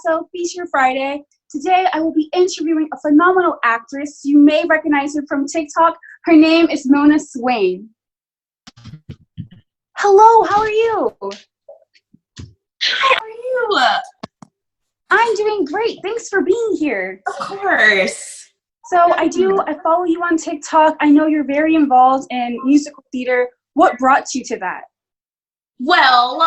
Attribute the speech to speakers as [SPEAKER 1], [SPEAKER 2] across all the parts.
[SPEAKER 1] Paso Feature Friday. Today, I will be interviewing a phenomenal actress. You may recognize her from TikTok. Her name is Mona Swain. Hello, how are you?
[SPEAKER 2] How are you?
[SPEAKER 1] I'm doing great. Thanks for being here.
[SPEAKER 2] Of course.
[SPEAKER 1] So I follow you on TikTok. I know you're very involved in musical theater. What brought you to that?
[SPEAKER 2] Well,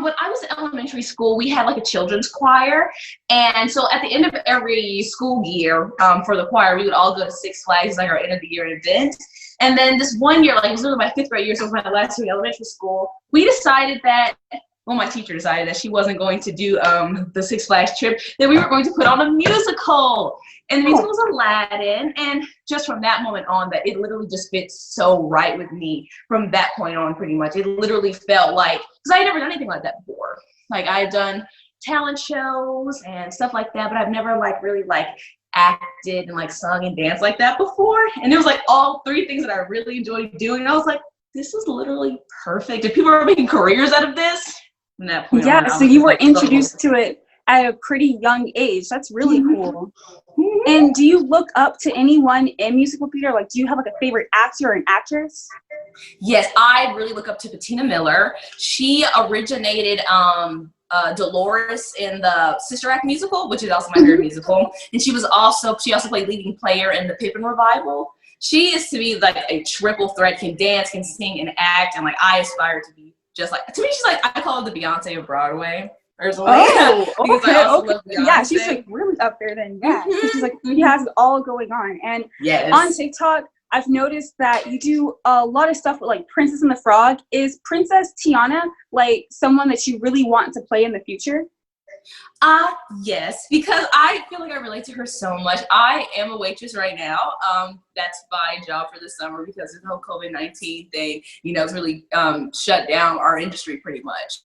[SPEAKER 2] when I was in elementary school, we had like a children's choir. And so at the end of every school year for the choir, we would all go to Six Flags, like our end of the year event. And then this one year, like it was literally my 5th grade year, so it was my last year in elementary school, we decided that, well, my teacher decided that she wasn't going to do the Six Flags trip, that we were going to put on a musical. And the musical was Aladdin. And just from that moment on, that it literally just fits so right with me from that point on, pretty much. It literally felt like, because I had never done anything like that before. Like I had done talent shows and stuff like that, but I've never really acted and sung and danced like that before. And it was like all 3 things that I really enjoyed doing. And I was like, this is literally perfect. If people are making careers out of this, from that point on,
[SPEAKER 1] so you were introduced to it at a pretty young age. That's really cool. And do you look up to anyone in musical theater? Like, do you have a favorite actor or an actress?
[SPEAKER 2] Yes, I really look up to Patina Miller. She originated Dolores in the Sister Act musical, which is also my favorite musical. And she also played leading player in the Pippin revival. She is to me like a triple threat, can dance, can sing, and act. And I aspire to be just to me, she's I call her the Beyonce of Broadway.
[SPEAKER 1] Oh, okay. Yeah, she's really up there then. Yeah, she's she has it all going on. And on TikTok, I've noticed that you do a lot of stuff with Princess and the Frog. Is Princess Tiana someone that you really want to play in the future?
[SPEAKER 2] Yes, because I feel like I relate to her so much. I am a waitress right now. That's my job for the summer because the whole COVID-19 thing, it's really shut down our industry pretty much.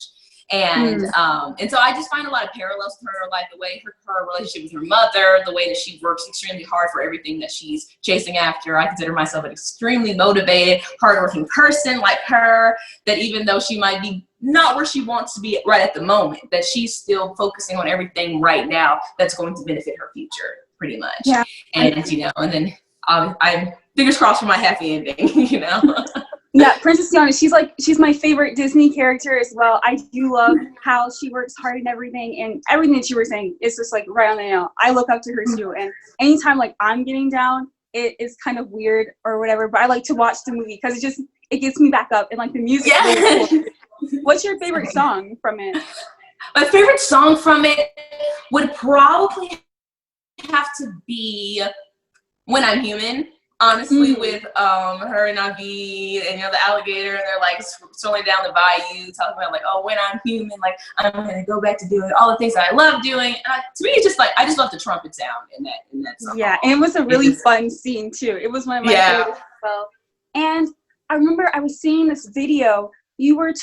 [SPEAKER 2] And so I just find a lot of parallels with her, the way her relationship with her mother, the way that she works extremely hard for everything that she's chasing after. I consider myself an extremely motivated, hardworking person like her, that even though she might be not where she wants to be right at the moment, that she's still focusing on everything right now that's going to benefit her future, pretty much. Yeah. And, and then I'm fingers crossed for my happy ending,
[SPEAKER 1] Yeah, Princess Tiana, she's my favorite Disney character as well. I do love how she works hard and everything that you were saying is just right on the nail. I look up to her too, and anytime I'm getting down, it is kind of weird or whatever, but I like to watch the movie because it gets me back up, and the music is really cool. What's your favorite song from it?
[SPEAKER 2] My favorite song from it would probably have to be When I'm Human. Honestly, with her and Navi and the alligator, and they're strolling down the bayou, talking about oh, when I'm human, I'm gonna go back to doing all the things that I love doing. And to me, it's just I just love the trumpet sound in that song.
[SPEAKER 1] Yeah, and it was a really fun scene too. It was one of my favorites as well. And I remember I was seeing this video. You were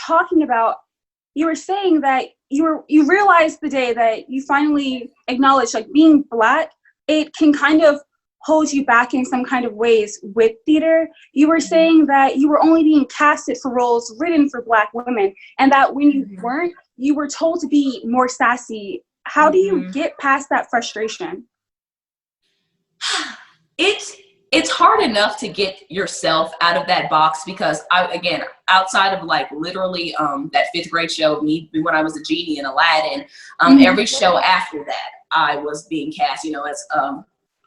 [SPEAKER 1] saying that you realized the day that you finally acknowledged being Black, it can kind of hold you back in some kind of ways with theater. You were saying that you were only being casted for roles written for Black women, and that when you weren't, you were told to be more sassy. How do you get past that frustration?
[SPEAKER 2] It's hard enough to get yourself out of that box because outside of literally that 5th grade show of me when I was a genie in Aladdin, every show after that I was being cast, as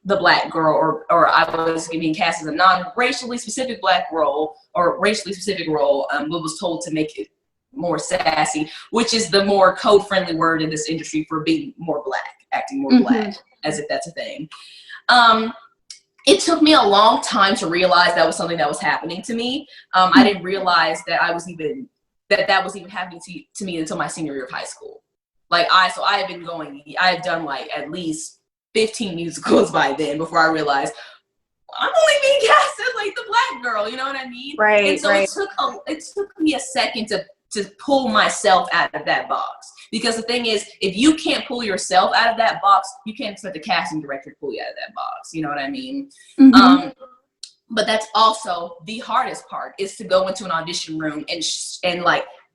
[SPEAKER 2] the Black girl, or I was being cast as a non-racially specific Black role or racially specific role, but was told to make it more sassy, which is the more code-friendly word in this industry for being more Black, acting more Black, as if that's a thing. It took me a long time to realize that was something that was happening to me. I didn't realize that that was even happening to me until my senior year of high school. I had done at least 15 musicals by then before I realized I'm only being cast as the Black girl, you know what I mean?
[SPEAKER 1] Right.
[SPEAKER 2] And so it took me a second to pull myself out of that box. Because the thing is, if you can't pull yourself out of that box, you can't expect the casting director to pull you out of that box. You know what I mean? But that's also the hardest part, is to go into an audition room and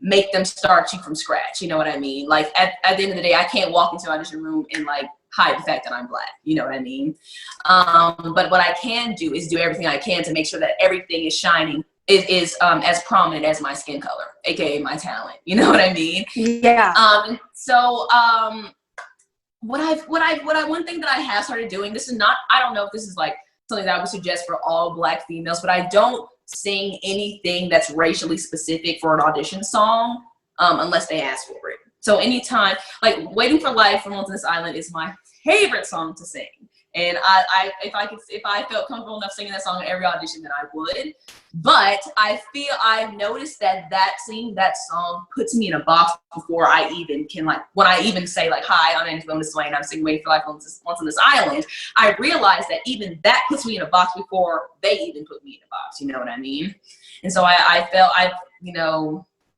[SPEAKER 2] make them start you from scratch. You know what I mean? Like at the end of the day, I can't walk into an audition room and like hide the fact that I'm Black. You know what I mean? But what I can do is do everything I can to make sure that everything is shining, is as prominent as my skin color, aka my talent. You know what I mean?
[SPEAKER 1] Yeah.
[SPEAKER 2] One thing that I have started doing, this is not, I don't know if this is like something that I would suggest for all Black females, but I don't sing anything that's racially specific for an audition song unless they ask for it. So anytime, like Waiting for Life from On This Island is my favorite song to sing. And if I felt comfortable enough singing that song at every audition, then I would. But I've noticed that singing that song puts me in a box before I even can, like, when I even say like, hi, I'm Swain, I'm singing Waiting for Life Once on This Island, I realize that even that puts me in a box before they even put me in a box. You know what I mean? And so I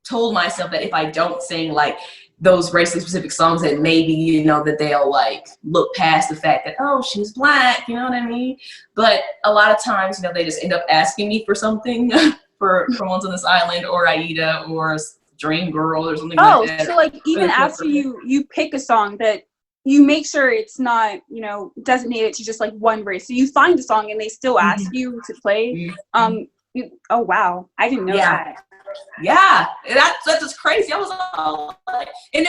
[SPEAKER 2] told myself that if I don't sing like those racially specific songs, that maybe, you know, that they'll like look past the fact that, oh, she's Black, you know what I mean? But a lot of times, you know, they just end up asking me for something for Once on This Island or Aida or Dream Girl or something like that.
[SPEAKER 1] Oh, so like even after you pick a song, that you make sure it's not, you know, designated to just like one race. So you find a song and they still ask you to play. Oh wow, I didn't know that.
[SPEAKER 2] Yeah, that's just crazy. I was all like, and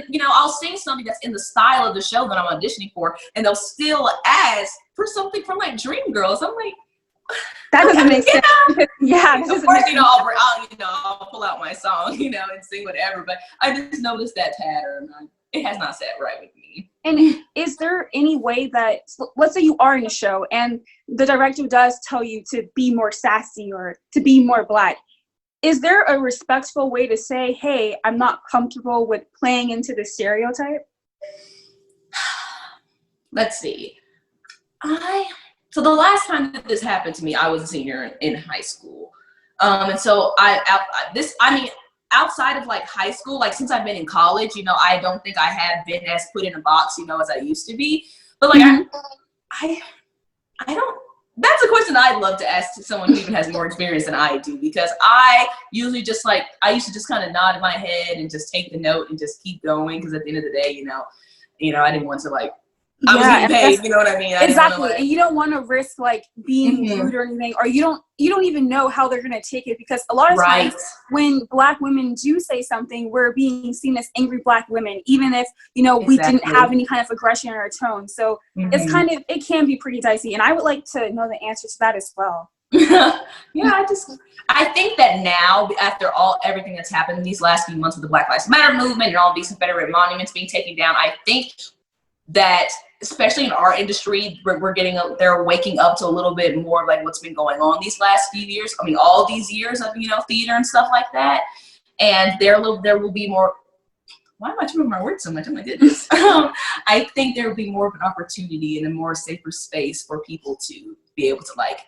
[SPEAKER 2] you know, I'll sing something that's in the style of the show that I'm auditioning for, and they'll still ask for something from like Dream Girls. I'm like,
[SPEAKER 1] that doesn't make sense. Yeah,
[SPEAKER 2] of course, you know, I'll pull out my song, you know, and sing whatever. But I just noticed that pattern. It has not sat right with me.
[SPEAKER 1] And is there any way that, let's say you are in a show and the director does tell you to be more sassy or to be more Black, is there a respectful way to say, hey, I'm not comfortable with playing into the stereotype?
[SPEAKER 2] Let's see. So the last time that this happened to me, I was a senior in high school. And so outside of like high school, like since I've been in college, you know, I don't think I have been as put in a box, you know, as I used to be. But like, I don't, that's a question I'd love to ask to someone who even has more experience than I do, because I usually just like, I used to just kind of nod in my head and just take the note and just keep going. Because at the end of the day, you know, I didn't want to like, I was getting paid, you know what I mean?
[SPEAKER 1] Exactly. And you don't want to risk like being rude or anything, or you don't even know how they're going to take it, because a lot of times when Black women do say something, we're being seen as angry Black women, even if, you know, we didn't have any kind of aggression in our tone. So it's kind of, it can be pretty dicey. And I would like to know the answer to that as well.
[SPEAKER 2] Yeah, I think that now, after everything that's happened these last few months with the Black Lives Matter movement and all these Confederate monuments being taken down, I think that especially in our industry, they're waking up to a little bit more like what's been going on these last few years. I mean, all these years of, you know, theater and stuff like that. And there will be more. Why am I chewing my words so much? Oh my goodness. I think there will be more of an opportunity and a more safer space for people to be able to like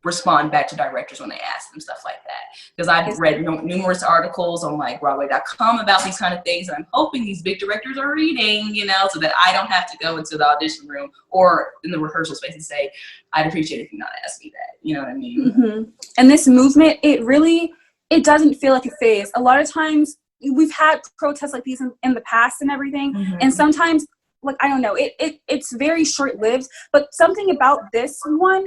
[SPEAKER 2] respond back to directors when they ask them stuff like that. Because I've read numerous articles on like Broadway.com about these kind of things, and I'm hoping these big directors are reading, you know, so that I don't have to go into the audition room or in the rehearsal space and say, I'd appreciate it if you not ask me that. You know what I mean?
[SPEAKER 1] And this movement, it doesn't feel like a phase. A lot of times we've had protests like these in the past and everything, and sometimes, like, I don't know, it's very short-lived, but something about this one,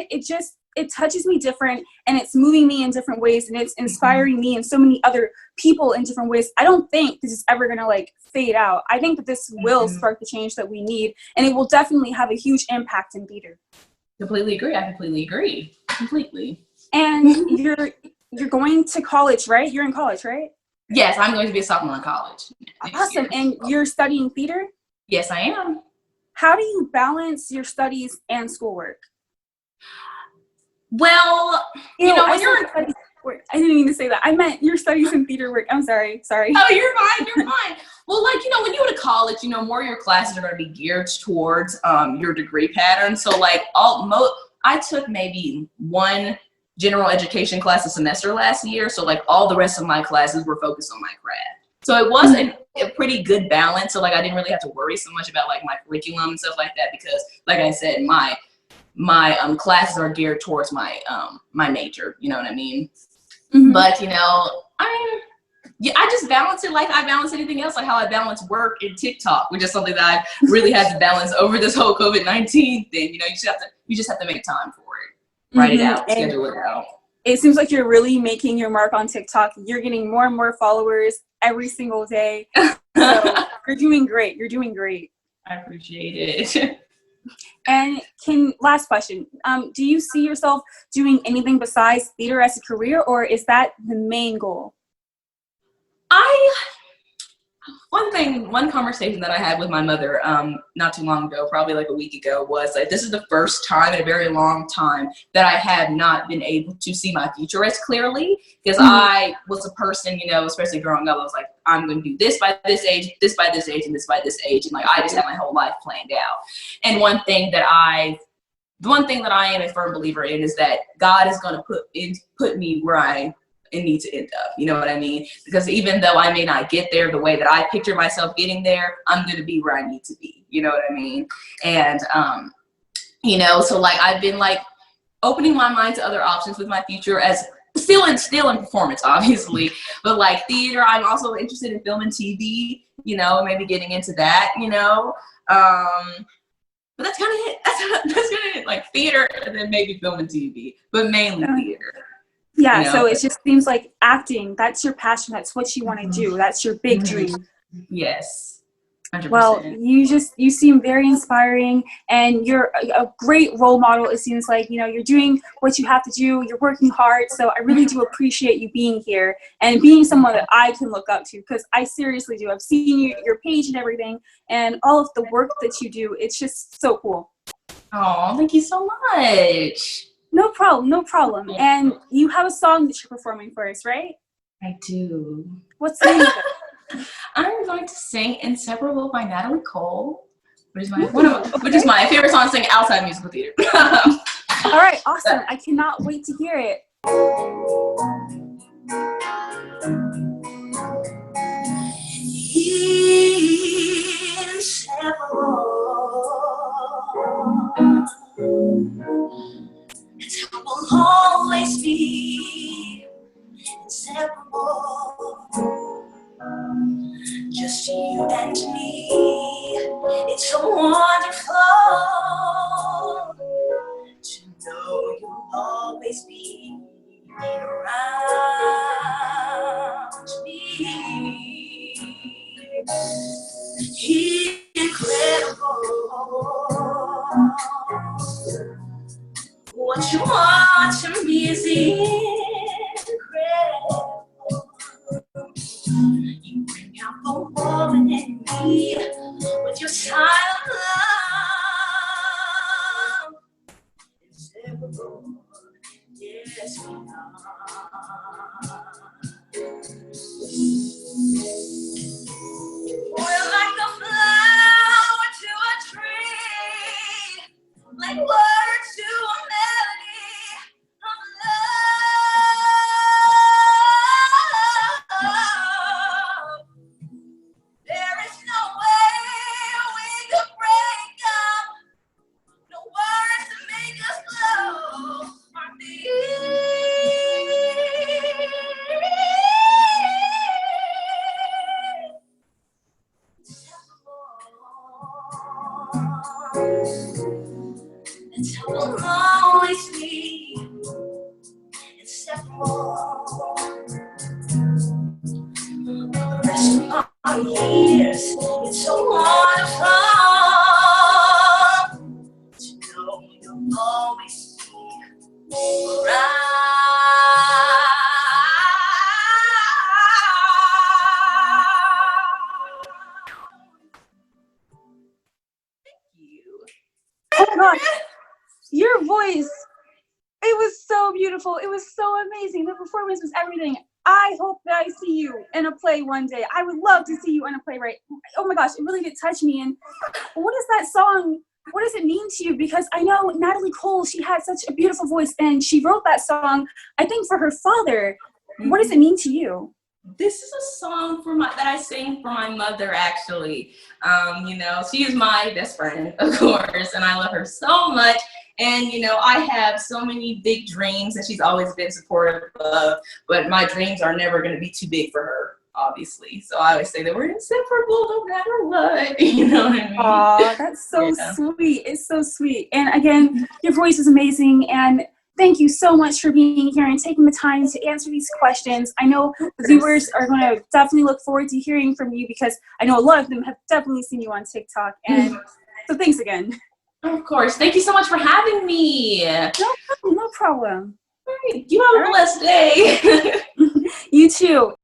[SPEAKER 1] it touches me different, and it's moving me in different ways, and it's inspiring me and so many other people in different ways. I don't think this is ever gonna like fade out. I think that this will spark the change that we need, and it will definitely have a huge impact in theater.
[SPEAKER 2] Completely agree. I completely agree. Completely.
[SPEAKER 1] And you're going to college, right? You're in college, right?
[SPEAKER 2] Yes, I'm going to be a sophomore in college.
[SPEAKER 1] Awesome. And you're studying theater?
[SPEAKER 2] Yes, I am.
[SPEAKER 1] How do you balance your studies and schoolwork?
[SPEAKER 2] Well, you know, when you're in
[SPEAKER 1] studies, I didn't mean to say that. I meant your studies in theater work. I'm sorry.
[SPEAKER 2] Oh, you're fine. You're fine. Well, like, you know, when you go to college, you know, more of your classes are going to be geared towards your degree pattern. So, like, I took maybe one general education class a semester last year. So, like, all the rest of my classes were focused on my craft. So it was a pretty good balance. So, like, I didn't really have to worry so much about, like, my curriculum and stuff like that because, like I said, my classes are geared towards my my major, you know what I mean? But, you know, yeah, I just balance it like I balance anything else, like how I balance work and TikTok, which is something that I really had to balance over this whole COVID-19 thing. You know, you just have to make time for it, write it out,
[SPEAKER 1] And
[SPEAKER 2] schedule it out.
[SPEAKER 1] it seems like you're really making your mark on TikTok. You're getting more and more followers every single day. So you're doing great. You're doing great.
[SPEAKER 2] I appreciate it.
[SPEAKER 1] And last question, do you see yourself doing anything besides theater as a career, or is that the main goal?
[SPEAKER 2] One conversation that I had with my mother not too long ago, probably like a week ago, was that this is the first time in a very long time that I have not been able to see my future as clearly, because I was a person, you know, especially growing up, I was like, I'm going to do this by this age, this by this age, and this by this age, and like I just had my whole life planned out. And one thing that I am a firm believer in is that God is going to put me where I need to end up, you know what I mean? Because even though I may not get there the way that I picture myself getting there, I'm going to be where I need to be, you know what I mean? And you know, so like I've been like opening my mind to other options with my future, as still in performance, obviously, but like theater, I'm also interested in film and TV, you know, maybe getting into that, you know. But that's kind of it. That's kind of it. Like theater, and then maybe film and TV, but mainly theater.
[SPEAKER 1] Yeah,
[SPEAKER 2] You know?
[SPEAKER 1] so it just seems like acting, that's your passion, that's what you want to do, that's your big dream.
[SPEAKER 2] Yes, 100%.
[SPEAKER 1] Well, you seem very inspiring, and you're a great role model. It seems like, you know, you're doing what you have to do, you're working hard, so I really do appreciate you being here and being someone that I can look up to, because I seriously do. I've seen your page and everything, and all of the work that you do, it's just so cool.
[SPEAKER 2] Oh, thank you so much.
[SPEAKER 1] No problem, no problem. And you have a song that you're performing for us, right?
[SPEAKER 2] I do.
[SPEAKER 1] What's the name of it?
[SPEAKER 2] I'm going to sing Inseparable by Natalie Cole, which is my favorite song to sing outside musical theater.
[SPEAKER 1] All right, awesome. I cannot wait to hear it.
[SPEAKER 2] We'll always be inseparable, just you and me. It's so wonderful to know you'll always be around me. Incredible. What you are to me is incredible. You bring out the woman in me with your silent love. Inseparable, yes we are. We're like a flower to a tree, like words to a melody of love. There is no way we could break up, no words to make us glow. Our It's how we'll always be inseparable. The rest of our years, it's so wonderful to know you'll always be around. Thank you.
[SPEAKER 1] Oh my God. Your voice, it was so beautiful. It was so amazing. The performance was everything. I hope that I see you in a play one day. I would love to see you in a playwright. Oh my gosh, it really did touch me. And what is that song? What does it mean to you? Because I know Natalie Cole, she had such a beautiful voice, and she wrote that song, I think, for her father. What does it mean to you?
[SPEAKER 2] This is a song that I sing for my mother, actually. You know, she is my best friend, of course, and I love her so much. And, you know, I have so many big dreams that she's always been supportive of, but my dreams are never going to be too big for her. obviously. So I always say that we're inseparable no matter what. You know what I mean?
[SPEAKER 1] Aw, that's so sweet. It's so sweet. And again, your voice is amazing. And thank you so much for being here and taking the time to answer these questions. I know the viewers are going to definitely look forward to hearing from you, because I know a lot of them have definitely seen you on TikTok. And so thanks again.
[SPEAKER 2] Of course. Thank you so much for having me.
[SPEAKER 1] No problem.
[SPEAKER 2] All right. You have a blessed day.
[SPEAKER 1] You too.